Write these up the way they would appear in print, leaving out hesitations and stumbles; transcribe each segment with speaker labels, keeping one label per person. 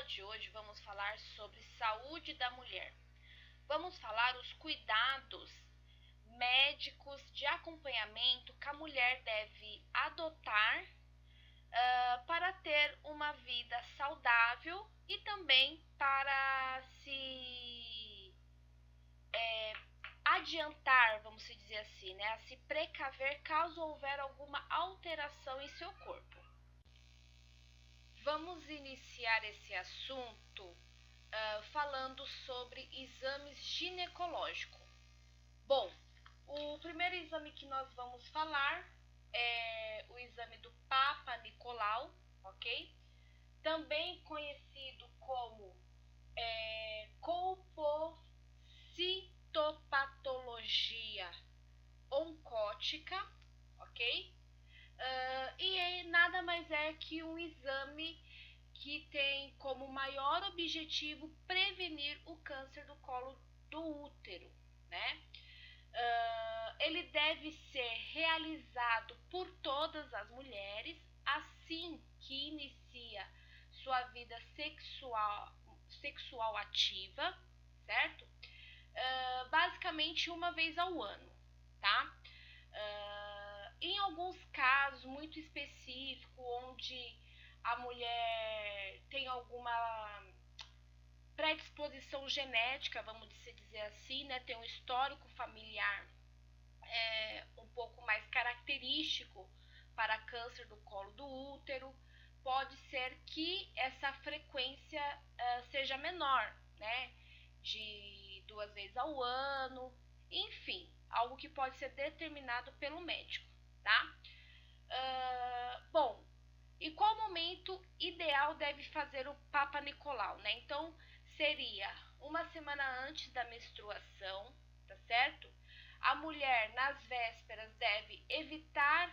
Speaker 1: de hoje vamos falar sobre saúde da mulher. Vamos falar os cuidados médicos de acompanhamento que a mulher deve adotar para ter uma vida saudável e também para se adiantar, vamos dizer assim, né, a se precaver caso houver alguma alteração em seu corpo. Vamos iniciar esse assunto falando sobre exames ginecológicos. Bom, o primeiro exame que nós vamos falar é o exame do Papa Nicolau, ok? Também conhecido como colpocitopatologia oncótica, ok? E nada mais é que um exame que tem como maior objetivo prevenir o câncer do colo do útero, né? Ele deve ser realizado por todas as mulheres assim que inicia sua vida sexual ativa, certo? Basicamente uma vez ao ano, tá? Em alguns casos muito específicos, onde a mulher tem alguma predisposição genética, vamos dizer assim, né? Tem um histórico familiar um pouco mais característico para câncer do colo do útero, pode ser que essa frequência seja menor, né? De 2 vezes ao ano, enfim, algo que pode ser determinado pelo médico, tá? Bom, e qual momento ideal deve fazer o Papa Nicolau, né? Então, seria uma semana antes da menstruação, tá certo? A mulher, nas vésperas, deve evitar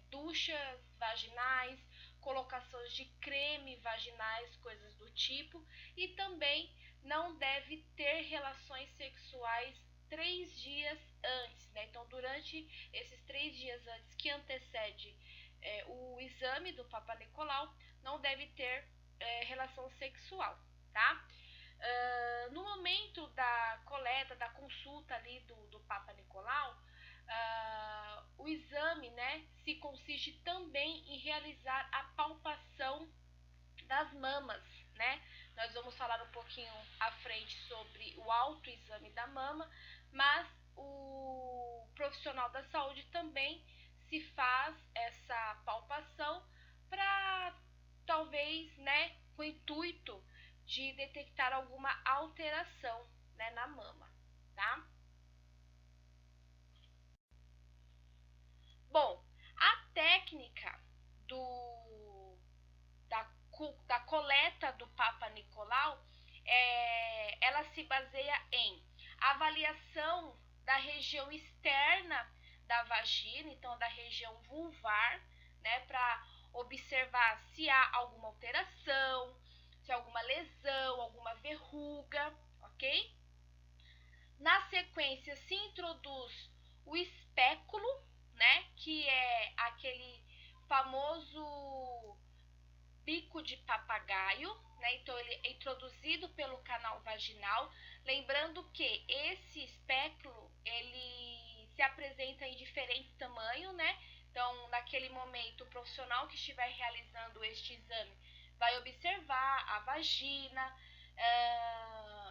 Speaker 1: duchas vaginais, colocações de creme vaginais, coisas do tipo, e também não deve ter relações sexuais 3 dias antes, né? Então, durante esses 3 dias antes que antecede o exame do Papa Nicolau, não deve ter relação sexual, tá? No momento da coleta, da consulta ali do Papa Nicolau, o exame, né, se consiste também em realizar a palpação das mamas, né? Nós vamos falar um pouquinho à frente sobre o autoexame da mama, mas o profissional da saúde também se faz essa palpação para talvez, né, com o intuito de detectar alguma alteração, né, na mama, tá? Bom, a técnica da coleta do Papa Nicolau, ela se baseia em avaliação da região externa da vagina, então da região vulvar, né, para observar se há alguma alteração, se há alguma lesão, alguma verruga, ok? Na sequência se introduz o espéculo, né, que é aquele famoso bico de papagaio, né? Então ele é introduzido pelo canal vaginal, lembrando que esse espéculo ele se apresenta em diferentes tamanhos, né? Então, naquele momento, o profissional que estiver realizando este exame vai observar a vagina,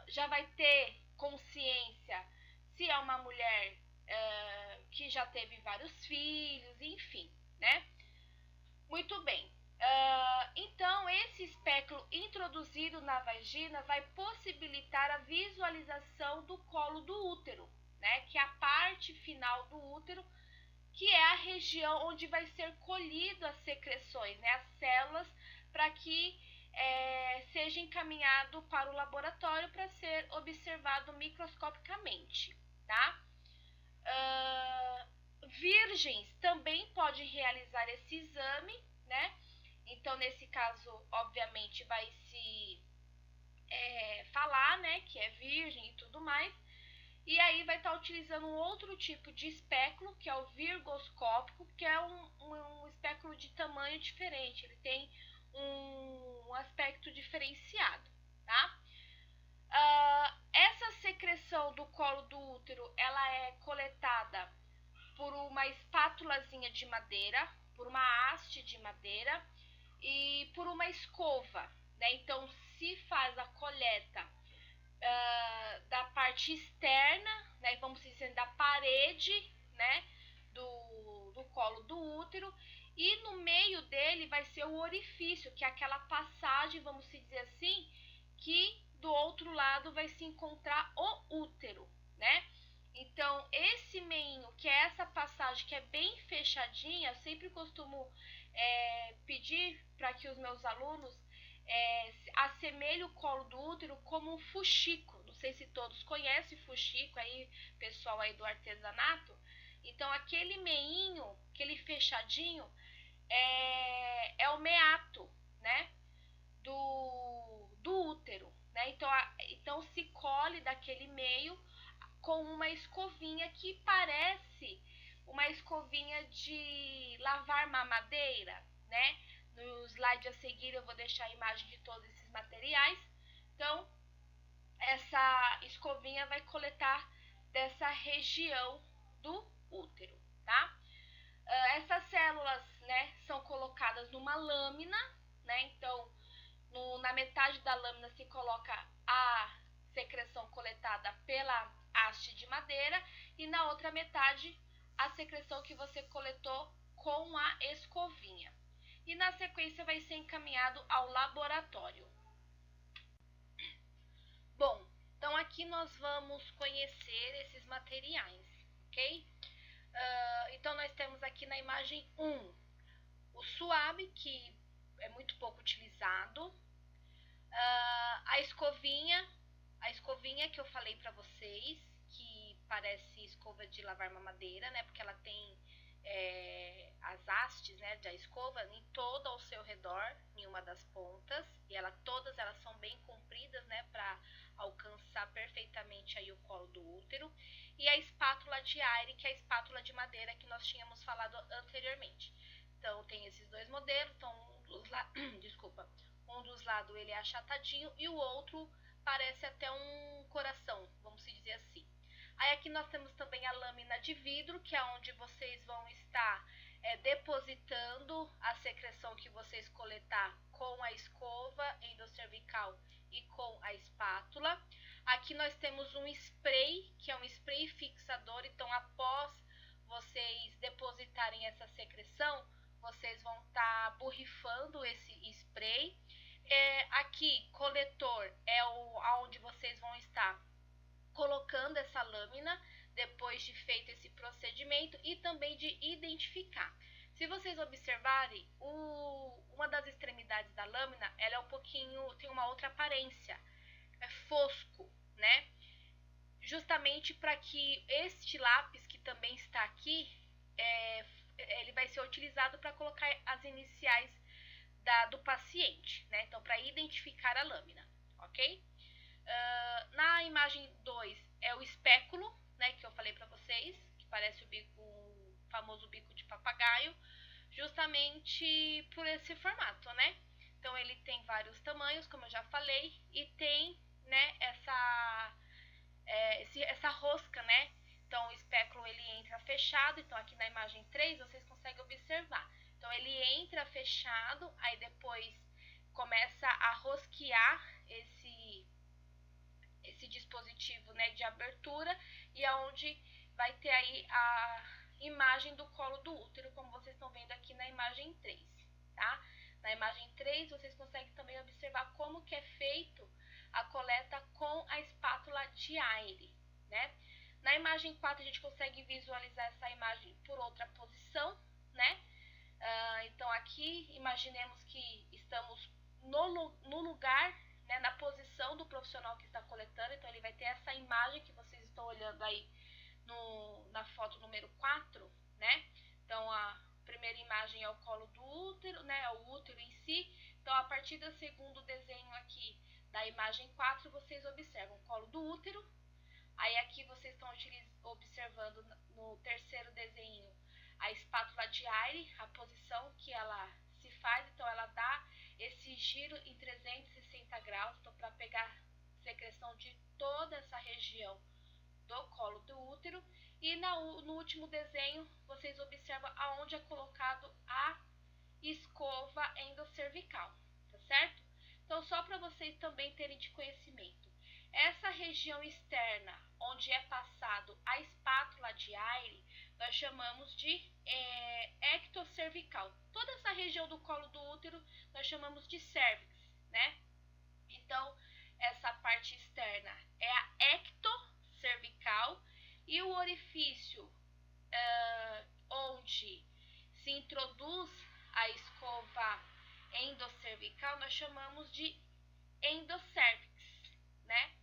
Speaker 1: já vai ter consciência se é uma mulher que já teve vários filhos, enfim, né? Muito bem. Então, esse espéculo introduzido na vagina vai possibilitar a visualização do colo do útero, né? Que é a parte final do útero, que é a região onde vai ser colhido as secreções, né? As células, para que seja encaminhado para o laboratório para ser observado microscopicamente, tá? Virgens também podem realizar esse exame, né? Então, nesse caso, obviamente, vai se falar, né, que é virgem e tudo mais. E aí vai estar utilizando um outro tipo de espéculo, que é o virgoscópico, que é um espéculo de tamanho diferente. Ele tem um um aspecto diferenciado, tá? Essa secreção do colo do útero, ela é coletada por uma espátulazinha de madeira, por uma haste de madeira e por uma escova, né? Então, se faz a coleta da parte externa, né? Vamos dizer, da parede, né? Do colo do útero, e no meio dele vai ser o orifício, que é aquela passagem, vamos dizer assim, que do outro lado vai se encontrar o útero, né? Então, esse meinho, que é essa passagem que é bem fechadinha, eu sempre costumo pedir para que os meus alunos assemelhem o colo do útero como um fuxico. Não sei se todos conhecem fuxico, aí, pessoal aí do artesanato. Então, aquele meinho, aquele fechadinho, é o meato, né? Do útero, né? Então se colhe daquele meio com uma escovinha que parece uma escovinha de lavar mamadeira, né? No slide a seguir eu vou deixar a imagem de todos esses materiais. Então, essa escovinha vai coletar dessa região do útero, tá? Essas células, né, são colocadas numa lâmina, né? Então, na metade da lâmina se coloca a secreção coletada pela haste de madeira e na outra metade a secreção que você coletou com a escovinha. E na sequência vai ser encaminhado ao laboratório. Bom, então aqui nós vamos conhecer esses materiais, ok? Então nós temos aqui na imagem 1 o suave, que é muito pouco utilizado, a escovinha que eu falei para vocês, que parece escova de lavar mamadeira, né? Porque ela tem as hastes, né, da escova em todo ao seu redor, em uma das pontas, e todas elas são bem compridas, né, para alcançar perfeitamente aí o colo do útero. E a espátula de aire, que é a espátula de madeira que nós tínhamos falado anteriormente. Então tem esses dois modelos, então um dos lados ele é achatadinho e o outro parece até um coração, vamos dizer assim. Aí aqui nós temos também a lâmina de vidro, que é onde vocês vão estar depositando a secreção que vocês coletar com a escova endocervical e com a espátula. Aqui nós temos um spray, que é um spray fixador, então após vocês depositarem essa secreção, vocês vão estar borrifando esse spray. Aqui, coletor, é onde vocês vão estar colocando essa lâmina depois de feito esse procedimento e também de identificar. Se vocês observarem, uma das extremidades da lâmina, ela é um pouquinho, tem uma outra aparência, é fosco, né? Justamente para que este lápis que também está aqui, ele vai ser utilizado para colocar as iniciais do paciente, né? Então, para identificar a lâmina, ok? Na imagem 2 é o espéculo, né, que eu falei para vocês, que parece o famoso bico de papagaio, justamente por esse formato, né? Então ele tem vários tamanhos, como eu já falei, e tem, né, essa rosca, né? Então o espéculo ele entra fechado, então aqui na imagem 3 vocês conseguem observar. Então ele entra fechado, aí depois começa a rosquear esse dispositivo, né, de abertura, e aonde vai ter aí a imagem do colo do útero, como vocês estão vendo aqui na imagem 3, tá? Na imagem 3 vocês conseguem também observar como que é feito a coleta com a espátula de aire, né? Na imagem 4 a gente consegue visualizar essa imagem por outra posição, né? Então aqui imaginemos que estamos no lugar, né, na posição do profissional que está coletando, então ele vai ter essa imagem que vocês estão olhando aí na foto número 4, né? Então a primeira imagem é o colo do útero, né, é o útero em si. Então a partir do segundo desenho aqui da imagem 4, vocês observam o colo do útero. Aí aqui vocês estão observando no terceiro desenho a espátula de aire, a posição que ela se faz, então ela dá esse esse giro em 360 graus, então para pegar secreção de toda essa região do colo do útero. E no último desenho, vocês observam aonde é colocado a escova endocervical, tá certo? Então, só para vocês também terem de conhecimento, essa região externa, onde é passado a espátula de Ayre, nós chamamos de ectocervical. Toda essa região do colo do útero, nós chamamos de cérvix, né? Então, essa parte externa é a ectocervical e o orifício onde se introduz a escova endocervical, nós chamamos de endocérvix, né?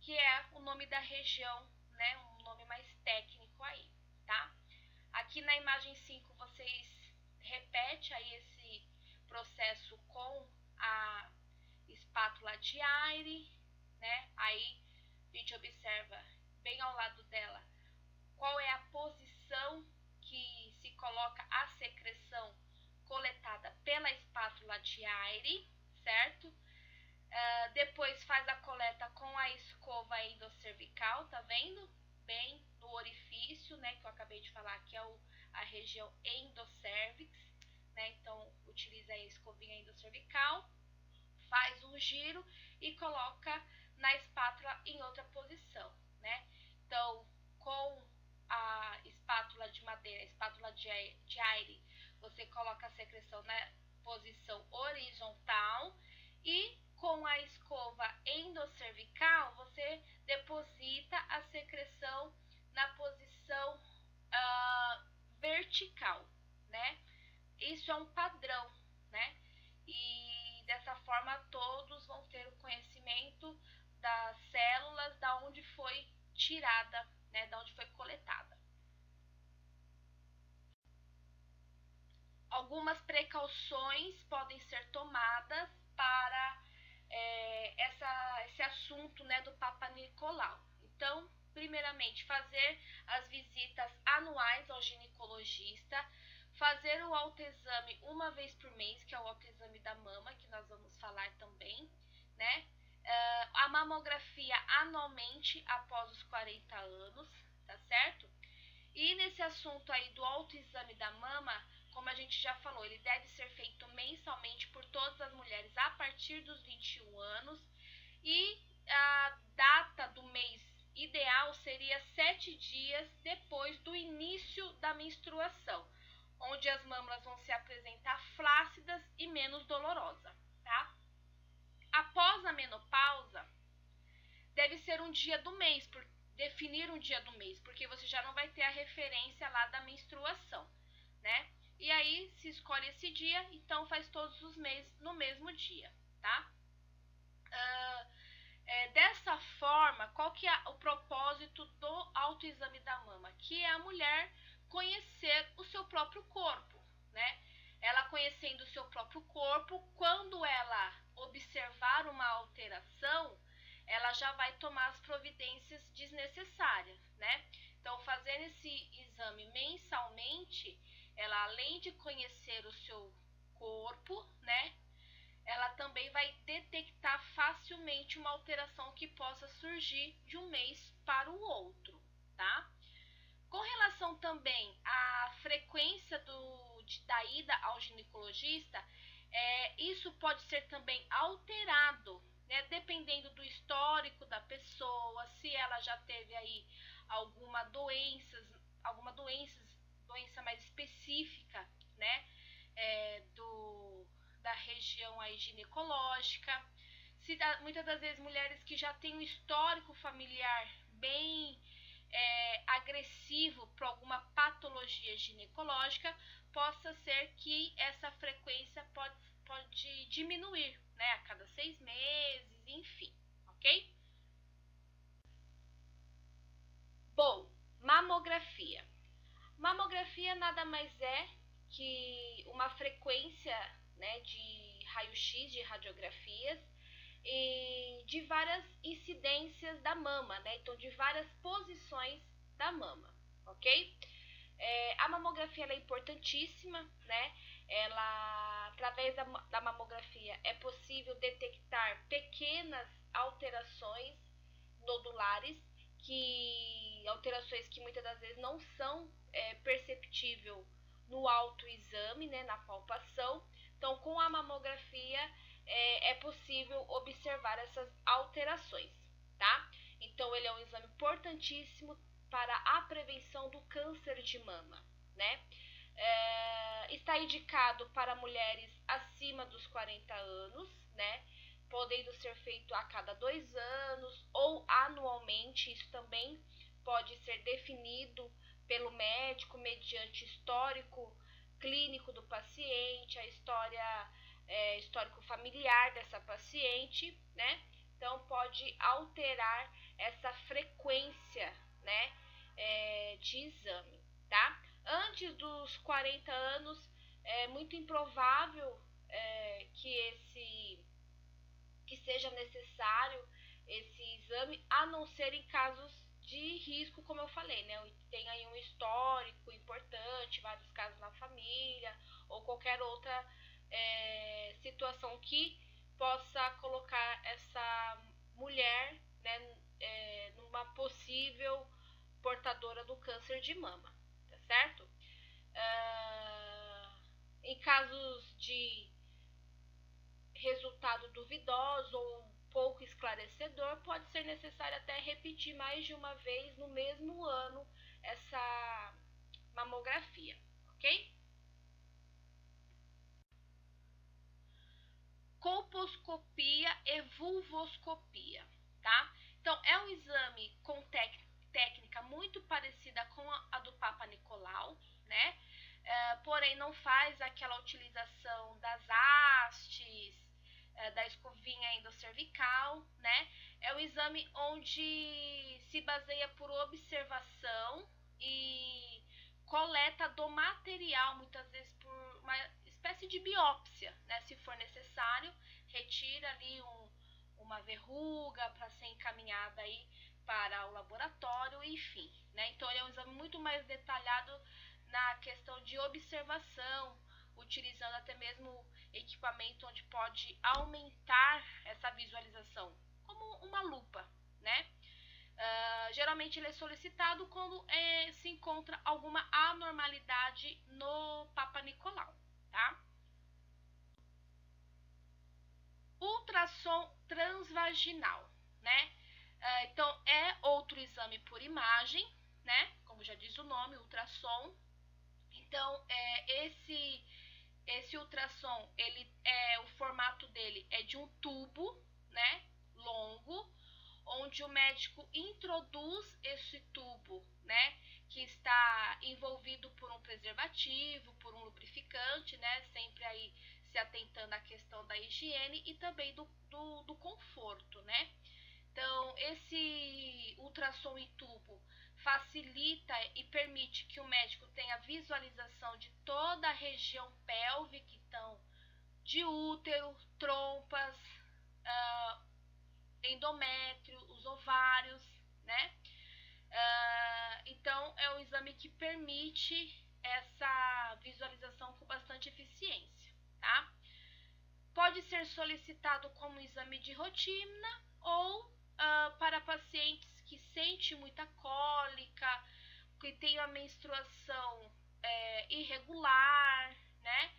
Speaker 1: Que é o nome da região, né? Um nome mais técnico aí, tá? Aqui na imagem 5 vocês repetem aí esse processo com a espátula de Ayre, né? Aí a gente observa bem ao lado dela qual é a posição que se coloca a secreção coletada pela espátula de Ayre, certo? Depois faz a coleta com a escova endocervical, tá vendo? Bem no orifício, né, que eu acabei de falar, que é a região endocérvix, né? Então, utiliza a escovinha endocervical, faz um giro e coloca na espátula em outra posição, né? Então, com a espátula de madeira, a espátula de Ayre, você coloca a secreção na posição horizontal e com a escova endocervical, você deposita a secreção na posição vertical, né? Isso é um padrão, né? E dessa forma todos vão ter o conhecimento das células, da onde foi tirada, né? Da onde foi coletada. Algumas precauções podem ser tomadas para esse assunto, né, do Papa Nicolau. Então, primeiramente, fazer as visitas anuais ao ginecologista, fazer o autoexame uma vez por mês, que é o autoexame da mama, que nós vamos falar também, né? A mamografia anualmente após os 40 anos, tá certo? E nesse assunto aí do autoexame da mama, como a gente já falou, ele deve ser feito mensalmente por todas as mulheres a partir dos 21 anos. E a data do mês ideal seria 7 dias depois do início da menstruação, onde as mamas vão se apresentar flácidas e menos dolorosas, tá? Após a menopausa, deve ser um dia do mês, definir um dia do mês, porque você já não vai ter a referência lá da menstruação, né? E aí se escolhe esse dia, então faz todos os meses no mesmo dia, tá? Dessa forma, qual que é o propósito do autoexame da mama? Que é a mulher conhecer o seu próprio corpo, né? Ela conhecendo o seu próprio corpo, quando ela observar uma alteração, ela já vai tomar as providências desnecessárias, né? Então, fazendo esse exame mensalmente, ela além de conhecer o seu corpo, né? Ela também vai detectar facilmente uma alteração que possa surgir de um mês para o outro, tá? Com relação também à frequência da ida ao ginecologista, isso pode ser também alterado, né, dependendo do histórico da pessoa, se ela já teve aí alguma doença mais específica, né, da região aí ginecológica. Muitas das vezes mulheres que já têm um histórico familiar bem agressivo para alguma patologia ginecológica, possa ser que essa frequência pode diminuir, né, a cada 6 meses, enfim, ok? Bom, mamografia. Mamografia nada mais é que uma frequência, né, de raio-x, de radiografias, e de várias incidências da mama, né? Então, de várias posições da mama, ok? A mamografia ela é importantíssima, né? Ela através da mamografia é possível detectar pequenas alterações nodulares, alterações que muitas das vezes não são perceptíveis no autoexame, né, na palpação. Então, com a mamografia é possível observar essas alterações, tá? Então, ele é um exame importantíssimo para a prevenção do câncer de mama, né? Está indicado para mulheres acima dos 40 anos, né? Podendo ser feito a cada 2 anos ou anualmente. Isso também pode ser definido pelo médico mediante histórico clínico do paciente, a histórico familiar dessa paciente, né? Então pode alterar essa frequência, né, de exame, tá? Antes dos 40 anos é muito improvável que seja necessário esse exame, a não ser em casos de risco, como eu falei, né? Tem aí um histórico importante, vários casos na família, ou qualquer outra situação que possa colocar essa mulher, né, numa possível portadora do câncer de mama, tá certo? Em casos de resultado duvidoso ou pouco esclarecedor, pode ser necessário até repetir mais de uma vez no mesmo ano essa mamografia, ok? Colposcopia e vulvoscopia, tá? Então, é um exame com técnica muito parecida com a do Papa Nicolau, né? Porém, não faz aquela utilização das hastes, da escovinha endocervical, né? É um exame onde se baseia por observação e coleta do material, muitas vezes por uma espécie de biópsia, né? Se for necessário, retira ali uma verruga para ser encaminhada aí para o laboratório, enfim, né? Então, ele é um exame muito mais detalhado na questão de observação, utilizando até mesmo equipamento onde pode aumentar essa visualização, como uma lupa, né? Geralmente ele é solicitado quando se encontra alguma anormalidade no Papa Nicolau, tá? Ultrassom transvaginal, né? Então, é outro exame por imagem, né? Como já diz o nome, ultrassom. Então, esse ultrassom, o formato dele é de um tubo, né, longo, onde o médico introduz esse tubo, né, que está envolvido por um preservativo, por um lubrificante, né, sempre aí se atentando à questão da higiene e também do conforto, né. Então, esse ultrassom em tubo facilita e permite que o médico tenha visualização de toda a região pélvica, então, de útero, trompas, endométrio, os ovários, né? Então, é um exame que permite essa visualização com bastante eficiência, tá? Pode ser solicitado como exame de rotina ou para pacientes que sentem muita cólica, que tem a menstruação irregular, né?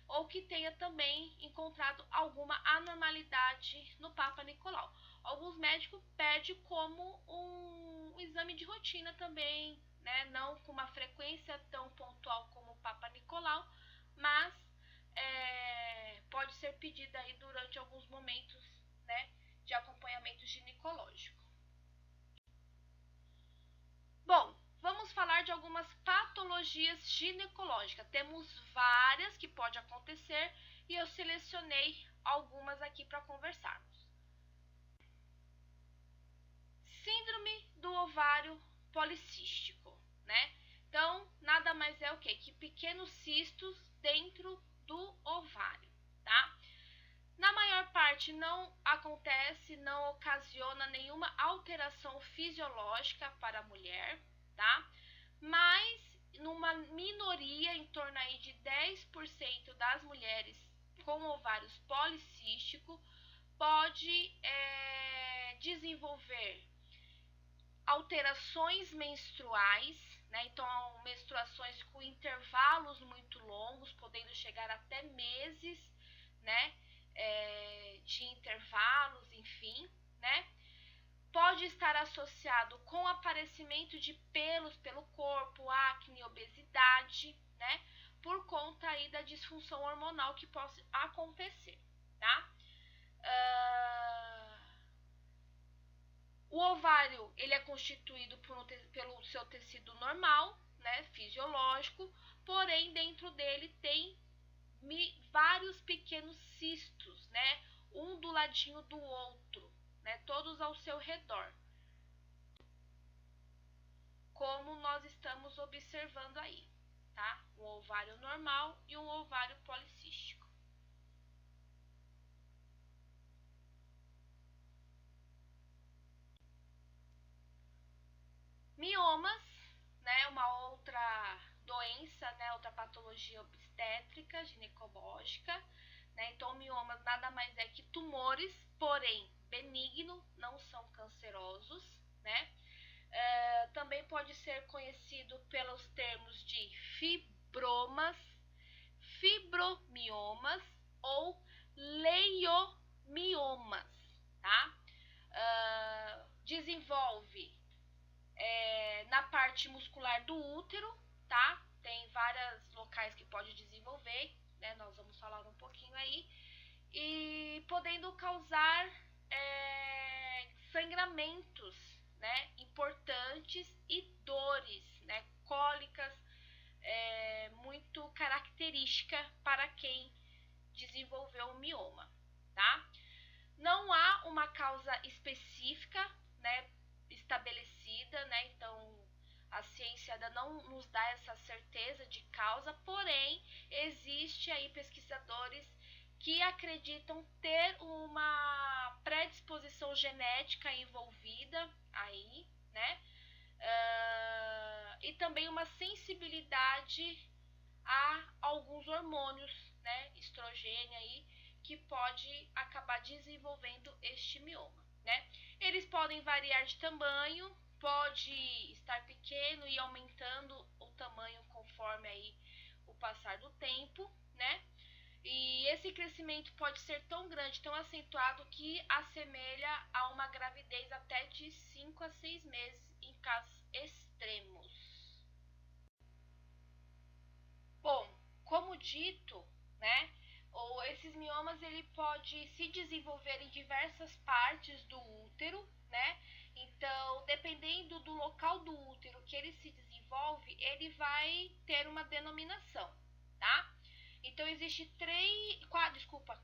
Speaker 1: Ou que tenha também encontrado alguma anormalidade no Papa Nicolau. Alguns médicos pedem como um exame de rotina também, né? Não com uma frequência tão pontual como o Papa Nicolau, mas pode ser pedida aí durante alguns momentos, né, de acompanhamento ginecológico. Bom, vamos falar de algumas patologias ginecológicas. Temos várias que pode acontecer e eu selecionei algumas aqui para conversarmos. Síndrome do ovário policístico, né? Então, nada mais é o que pequenos cistos dentro do ovário, tá? Na maior parte não acontece, não ocasiona nenhuma alteração fisiológica para a mulher, tá? Mas numa minoria, em torno aí de 10% das mulheres com ovários policísticos pode desenvolver alterações menstruais, né? Então, menstruações com intervalos muito longos, podendo chegar até meses, né? De intervalos, enfim, né? Pode estar associado com aparecimento de pelos pelo corpo, acne, obesidade, né? Por conta aí da disfunção hormonal que possa acontecer, tá? O ovário, ele é constituído pelo seu tecido normal, né, fisiológico, porém dentro dele tem vários pequenos cistos, né, um do ladinho do outro, né, todos ao seu redor, como nós estamos observando aí, tá? Um ovário normal e um ovário policístico. Miomas, né, uma outra doença, né, outra patologia obstétrica, ginecológica, né? Então, miomas nada mais é que tumores, porém benigno, não são cancerosos, né? Também pode ser conhecido pelos termos de fibromas, fibromiomas ou leiomiomas, tá? Desenvolve na parte muscular do útero, tá? Tem vários locais que pode desenvolver, né? Nós vamos falar um pouquinho aí. E podendo causar sangramentos, né? Importantes e dores, né? Cólicas, muito característica para quem desenvolveu o mioma, tá? Não há uma causa específica, né, estabelecida, né? Então a ciência ainda não nos dá essa certeza de causa, porém existe aí pesquisadores que acreditam ter uma predisposição genética envolvida aí, né? E também uma sensibilidade a alguns hormônios, né, estrogênio aí, que pode acabar desenvolvendo este mioma, né? Eles podem variar de tamanho, pode estar pequeno e aumentando o tamanho conforme aí o passar do tempo, né? E esse crescimento pode ser tão grande, tão acentuado, que assemelha a uma gravidez até de 5 a 6 meses em casos extremos. Bom, como dito, né, esses miomas ele pode se desenvolver em diversas partes do útero, né? Então, dependendo do local do útero que ele se desenvolve, ele vai ter uma denominação, tá? Então, existe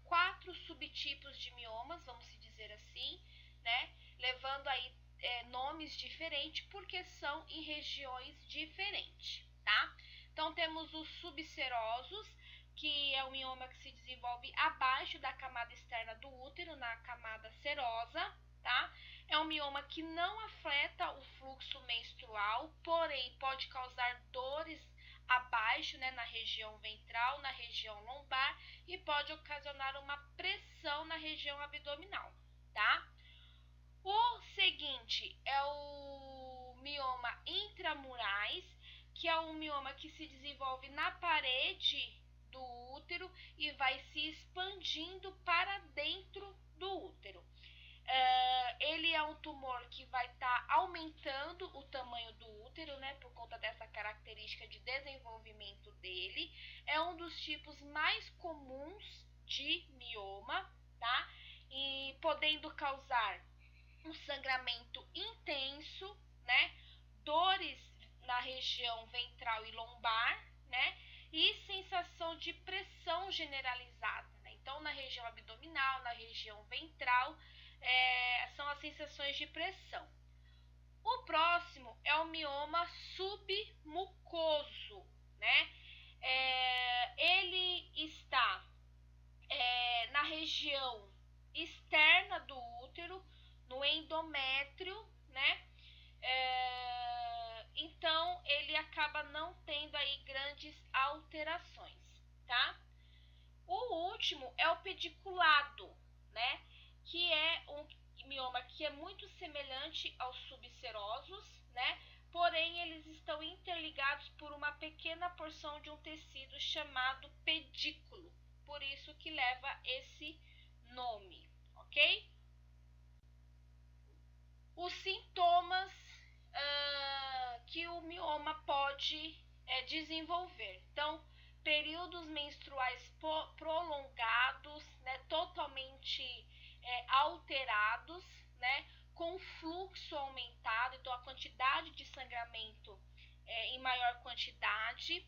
Speaker 1: quatro subtipos de miomas, vamos se dizer assim, né? Levando aí nomes diferentes porque são em regiões diferentes, tá? Então, temos os subserosos, que é o mioma que se desenvolve abaixo da camada externa do útero, na camada serosa, tá? É um mioma que não afeta o fluxo menstrual, porém pode causar dores abaixo, né, na região ventral, na região lombar, e pode ocasionar uma pressão na região abdominal, tá? O seguinte é o mioma intramurais, que é um mioma que se desenvolve na parede do útero e vai se expandindo para dentro do útero. Ele é um tumor que vai estar aumentando o tamanho do útero, né, por conta dessa característica de desenvolvimento dele. É um dos tipos mais comuns de mioma, tá? E podendo causar um sangramento intenso, né? Dores na região ventral e lombar, né? E sensação de pressão generalizada, né? Então, na região abdominal, na região ventral, são as sensações de pressão. O próximo é o mioma submucoso, né? Ele está na região externa do útero, no endométrio, né? Então ele acaba não tendo aí grandes alterações, tá? O último é o pediculado, né? Que é um mioma que é muito semelhante aos subserosos, né? Porém, eles estão interligados por uma pequena porção de um tecido chamado pedículo. Por isso que leva esse nome, ok? Os sintomas que o mioma pode desenvolver. Então, períodos menstruais prolongados, né, totalmente alterados, né, com fluxo aumentado, então a quantidade de sangramento em maior quantidade.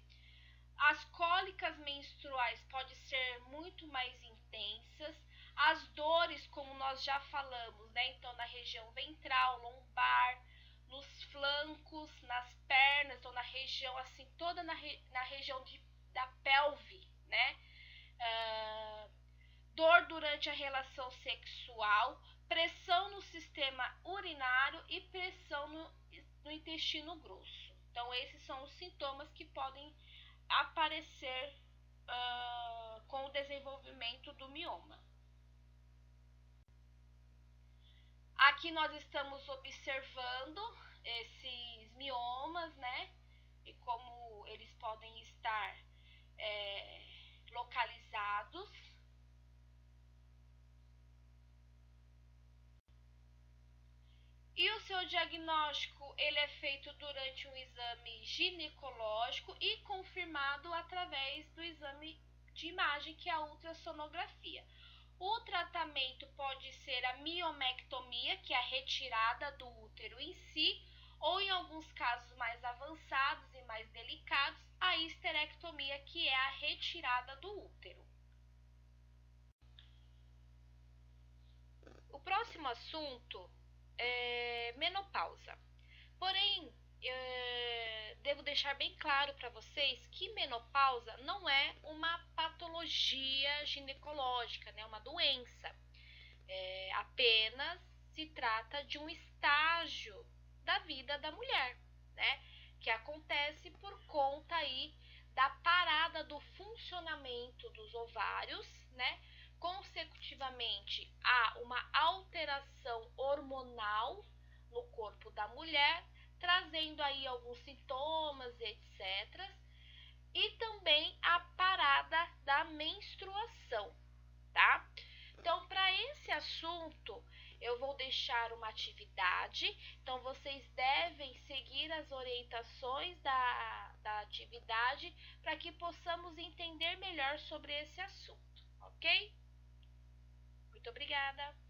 Speaker 1: As cólicas menstruais podem ser muito mais intensas. As dores, como nós já falamos, né? Então, na região ventral, lombar, nos flancos, nas pernas, então na região, assim, toda na região da pelve, né? Dor durante a relação sexual, pressão no sistema urinário e pressão no intestino grosso. Então, esses são os sintomas que podem aparecer com o desenvolvimento do mioma. Aqui nós estamos observando esses miomas, né? E como eles podem estar localizados. E o seu diagnóstico ele é feito durante um exame ginecológico e confirmado através do exame de imagem, que é a ultrassonografia. O tratamento pode ser a miomectomia, que é a retirada do útero em si, ou em alguns casos mais avançados e mais delicados, a histerectomia, que é a retirada do útero. O próximo assunto é menopausa. Porém, devo deixar bem claro para vocês que menopausa não é uma patologia ginecológica, né? Uma doença. Apenas se trata de um estágio da vida da mulher, né? Que acontece por conta aí da parada do funcionamento dos ovários, né? Consecutivamente a uma alteração hormonal no corpo da mulher, trazendo aí alguns sintomas, etc. E também a parada da menstruação, tá? Então, para esse assunto, eu vou deixar uma atividade. Então, vocês devem seguir as orientações da atividade para que possamos entender melhor sobre esse assunto, ok? Muito obrigada!